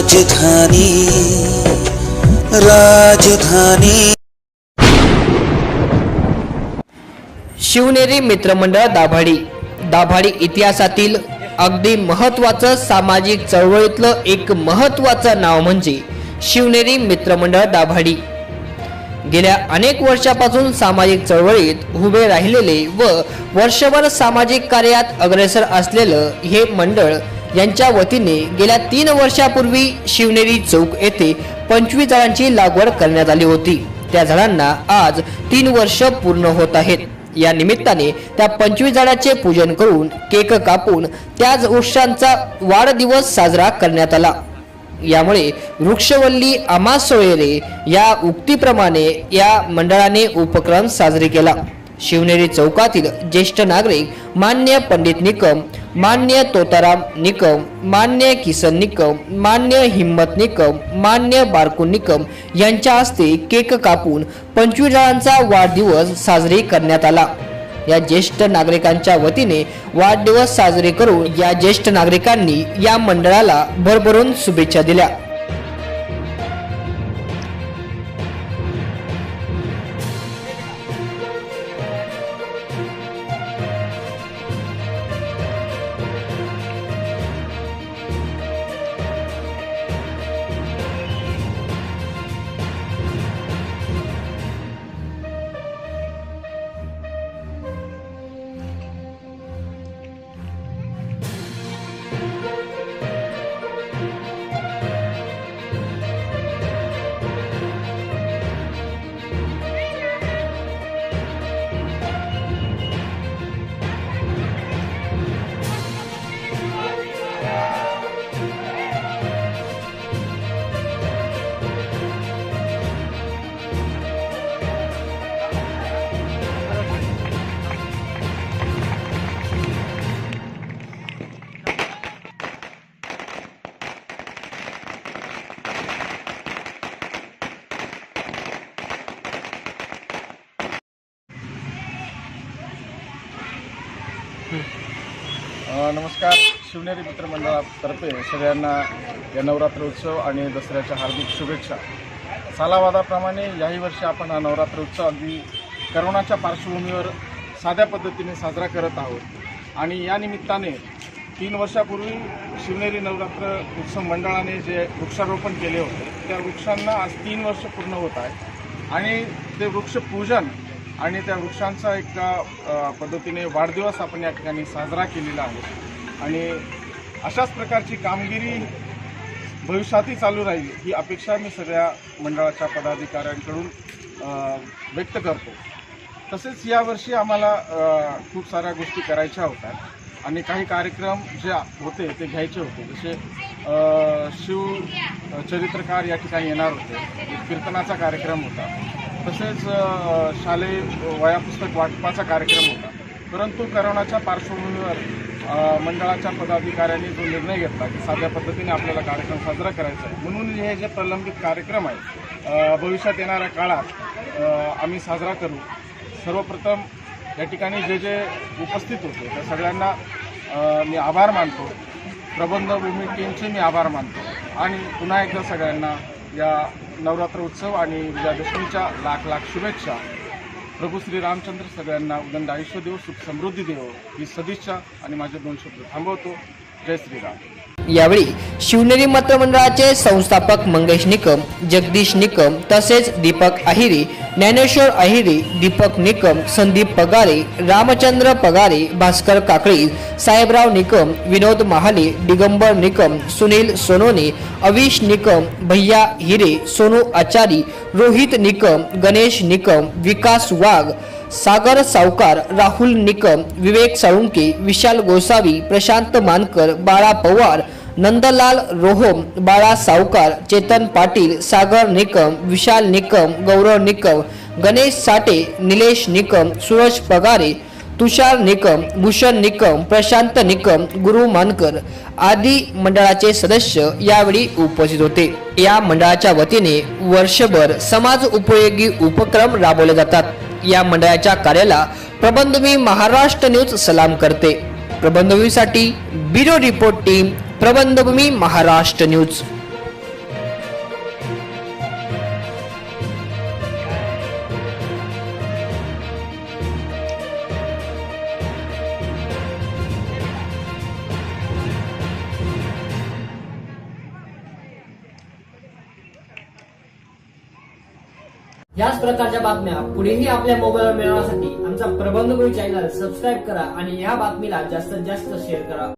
राजधानी राजधानी शिवनेरी मित्रमंडळ दाभाडी इतिहासातील अगदी महत्त्वाचं सामाजिक चळवळीतलं एक महत्त्वाचं नाव म्हणजे शिवनेरी मित्रमंडळ दाभाडी। गेल्या अनेक वर्षापासून सामाजिक चळवळीत उभे राहिलेले व वर्षभर सामाजिक कार्यात अग्रेसर असलेलं हे मंडळ यांच्या वतीने गेल्या 3 वर्षापूर्वी शिवनेरी चौक येथे 25 झाडांची लागवड करण्यात आली होती। त्या झाडांना आज 3 वर्ष पूर्ण होत आहेत। या निमित्ताने त्या 25 झाडाचे पूजन करून केक कापून त्याच वृक्षांचा वाढदिवस साजरा करण्यात आला। यामुळे वृक्षवल्ली आम्हा सोयरे या उक्तीप्रमाणे या मंडळाने उपक्रम साजरे केला। शिवनेरी चौकातील ज्येष्ठ नागरिक मान्य पंडित निकम, मान्य तोताराम निकम, मान्य किसन निकम, मान्य हिम्मत निकम, मान्य बारकू निकम यांच्या हस्ते केक कापून 25 झाडांचा वाढदिवस साजरी करण्यात आला। या ज्येष्ठ नागरिकांच्या वतीने वाढदिवस साजरे करून या ज्येष्ठ नागरिकांनी या मंडळाला भरभरून शुभेच्छा दिल्या। नमस्कार। शिवनेरी मित्रमंडळातर्फे सगळ्यांना या नवरात्र उत्सव आणि दसऱ्याच्या हार्दिक शुभेच्छा। सालावादाप्रमाणे याही वर्षी आपण हा नवरात्र उत्सव अगदी करोनाच्या पार्श्वभूमीवर साध्या पद्धतीने साजरा करत आहोत आणि या निमित्ताने 3 वर्षापूर्वी शिवनेरी नवरात्र उत्सव मंडळाने जे वृक्षारोपण केले होते त्या वृक्षांना आज 3 वर्ष पूर्ण होत आहे आणि ते वृक्षपूजन आणि त्या वृक्षांचा एका पद्धतीने वाढदिवस आपण या ठिकाणी साजरा केलेला आहे आणि अशाच प्रकारची कामगिरी भविष्यातही चालू राहील ही अपेक्षा मी सगळ्या मंडळाच्या पदाधिकाऱ्यांकडून व्यक्त करतो। तसेच यावर्षी आम्हाला खूप साऱ्या गोष्टी करायच्या होत्या आणि काही कार्यक्रम जे होते ते घ्यायचे होते, जसे शिवचरित्रकार या ठिकाणी येणार होते, कीर्तनाचा कार्यक्रम होता, तसेच शालेय वह्या-पुस्तक वाटपाचा कार्यक्रम होता। परंतु करोनाच्या पार्श्वभूमीवर मंडळाच्या पदाधिकाऱ्यांनी जो निर्णय घेतला की साध्या पद्धतीने आपल्याला कार्यक्रम साजरा करायचा आहे, म्हणून हे जे प्रलंबित कार्यक्रम आहेत भविष्यात येणाऱ्या काळात आम्ही साजरा करू। सर्वप्रथम या ठिकाणी जे उपस्थित होते त्या सगळ्यांना मी आभार मानतो, प्रबंधभूमी टीमचे मी आभार मानतो आणि पुन्हा एकदा सगळ्यांना या नवरात्र उत्सव आणि विजयादशमीच्या लाख शुभेच्छा। प्रभू श्री रामचंद्र सगळ्यांना उदंड आयुष्य देव, सुख समृद्धी देव ही सदिच्छा आणि माझे 2 शब्द थांबवतो। जय श्रीराम। यावेळी शिवनेरी मित्रमंडळाचे संस्थापक मंगेश निकम, जगदीश निकम तसेच दीपक आहिरे, ज्ञानेश्वर आहिरे, दीपक निकम, संदीप पगारे, रामचंद्र पगारे, भास्कर काकळी, साहेबराव निकम, विनोद महाले, दिगंबर निकम, सुनील सोनोने, अविश निकम, भैया हिरे, सोनू आचारी, रोहित निकम, गणेश निकम, विकास वाघ, सागर सावकार, राहुल निकम, विवेक साळुंके, विशाल गोसावी, प्रशांत मानकर, बाळा पवार, नंदलाल रोहम, बाळा सावकार, चेतन पाटील, सागर निकम, विशाल निकम, गौरव निकम, गणेश साठे, निलेश निकम, सूरज पगारे, तुषार निकम, भूषण निकम, प्रशांत निकम, गुरु मानकर आदी मंडळाचे सदस्य यावेळी उपस्थित होते। या मंडळाच्या वतीने वर्षभर समाज उपयोगी उपक्रम राबवले जातात। या मंडळाच्या कार्याला प्रबंधभूमी महाराष्ट्र न्यूज सलाम करते। प्रबंधभूमीसाठी bureau report team, प्रबंधभूमी Maharashtra news. याच प्रकारच्या बातम्या पुढेही आपल्या मोबाईलवर मिळवण्यासाठी आमचा प्रबंधभूमी चॅनल सबस्क्राईब करा आणि या बातमीला जास्तीत जास्त शेअर करा.